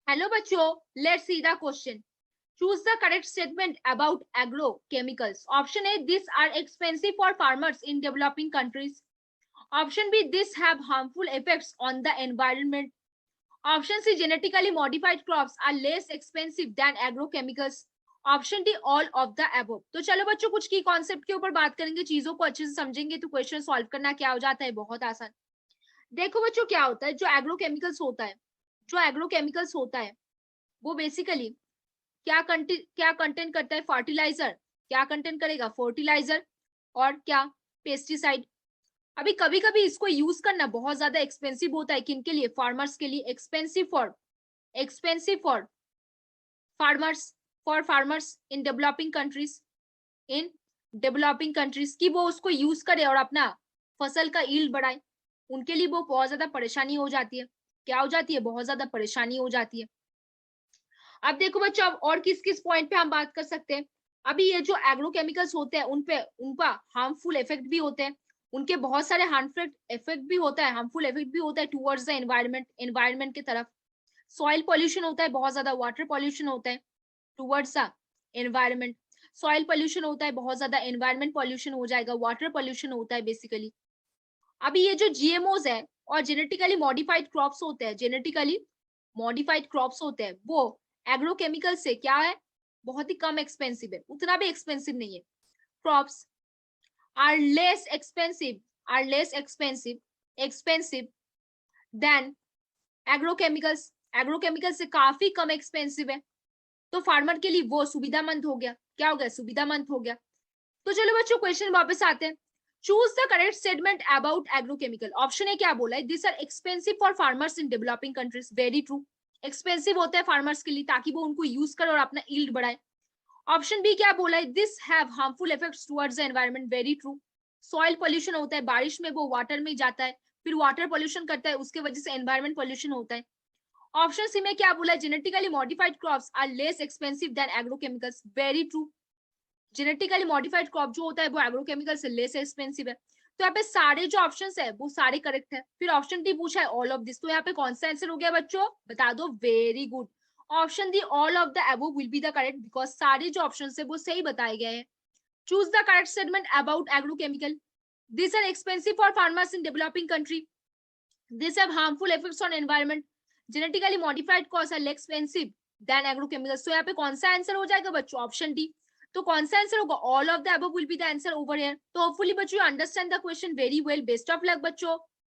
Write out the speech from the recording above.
Hello बच्चों, let's see the question. Choose the correct statement about agrochemicals. Option A, these are expensive for farmers in developing countries. Option B, these have harmful effects on the environment. Option C, genetically modified crops are less expensive than agrochemicals. Option D, all of the above. तो चलो बच्चों, कुछ की concept के ऊपर बात करेंगे, चीजों को अच्छे से समझेंगे तो क्वेश्चन सॉल्व करना क्या हो जाता है, बहुत आसान. देखो बच्चों, क्या होता है, जो एग्रोकेमिकल्स होता है वो बेसिकली क्या कंटेंट करता है, फर्टिलाइजर. क्या कंटेंट करेगा, फर्टिलाइजर और क्या, पेस्टिसाइड. अभी कभी कभी इसको यूज करना बहुत ज्यादा एक्सपेंसिव होता है, किनके लिए, फार्मर्स के लिए. Expensive for farmers in developing countries की वो उसको यूज करे और अपना फसल का ईल्ड बढ़ाए. उनके लिए वो बहुत ज्यादा परेशानी हो जाती है. क्या हो जाती है, बहुत ज्यादा परेशानी हो जाती है. अब देखो बच्चों, अब और किस किस पॉइंट पे हम बात कर सकते हैं. अभी ये जो एग्रोकेमिकल्स होते हैं उनका हार्मफुल इफेक्ट भी होते हैं. उनके बहुत सारे हार्मफुल इफेक्ट भी होता है टुवर्ड्स द एनवायरमेंट की तरफ. सॉइल पॉल्यूशन होता है बहुत ज्यादा, वाटर पॉल्यूशन होता है towards the environment. Soil pollution होता है बहुत ज्यादा, एनवायरमेंट पॉल्यूशन हो जाएगा, वाटर पॉल्यूशन होता है बेसिकली. अभी ये जो जीएमओज है और जेनेटिकली मॉडिफाइड क्रॉप्स होते हैं वो एग्रोकेमिकल से क्या है, बहुत ही कम एक्सपेंसिव है, उतना भी एक्सपेंसिव नहीं है. Crops are less expensive than agrochemicals से काफी कम एक्सपेंसिव है. तो फार्मर के लिए वो सुविधामंद हो गया. क्या हो गया, सुविधामंद हो गया. तो चलो बच्चों, क्वेश्चन वापस आते हैं. Choose the correct statement about agrochemical. Option A क्या बोला है, this are expensive for farmers in developing countries. Very true, expensive होता है फार्मर्स के लिए ताकि वो उनको यूज करे और अपना ईल्ड बढ़ाए. ऑप्शन बी क्या बोला है, this have harmful effects towards the environment. Very true, soil pollution होता है, बारिश में वो वाटर में जाता है, फिर वाटर पोल्यूशन करता है, उसके वजह से एनवायरमेंट पोल्यूशन होता है. ऑप्शन सी में क्या बोला है, genetically modified crops are less expensive than agrochemicals. Very true, genetically modified crop जो होता है वो एग्रोकेमिकल से लेस एक्सपेंसिव है. तो यहाँ पे सारे जो ऑप्शंस है वो सारे करेक्ट है. फिर ऑप्शन डी पूछा है ऑल ऑफ दिस, तो यहाँ पे कौन सा आंसर हो गया बच्चों, बता दो. Very good, option D all of the above will be the correct, because सारे जो ऑप्शन है वो सही बताए गए हैं. Choose the correct statement about agrochemical. This are expensive for farmers in developing country. This have harmful effects on environment. Genetically modified crops are less expensive than agrochemicals. तो यहाँ पे कौन सा आंसर हो जाएगा बच्चों, ऑप्शन डी. तो कौन सा आंसर होगा, all of the above will be the answer over here. तो होपफुली बच्चों you understand the question very well. Best of luck बच्चों.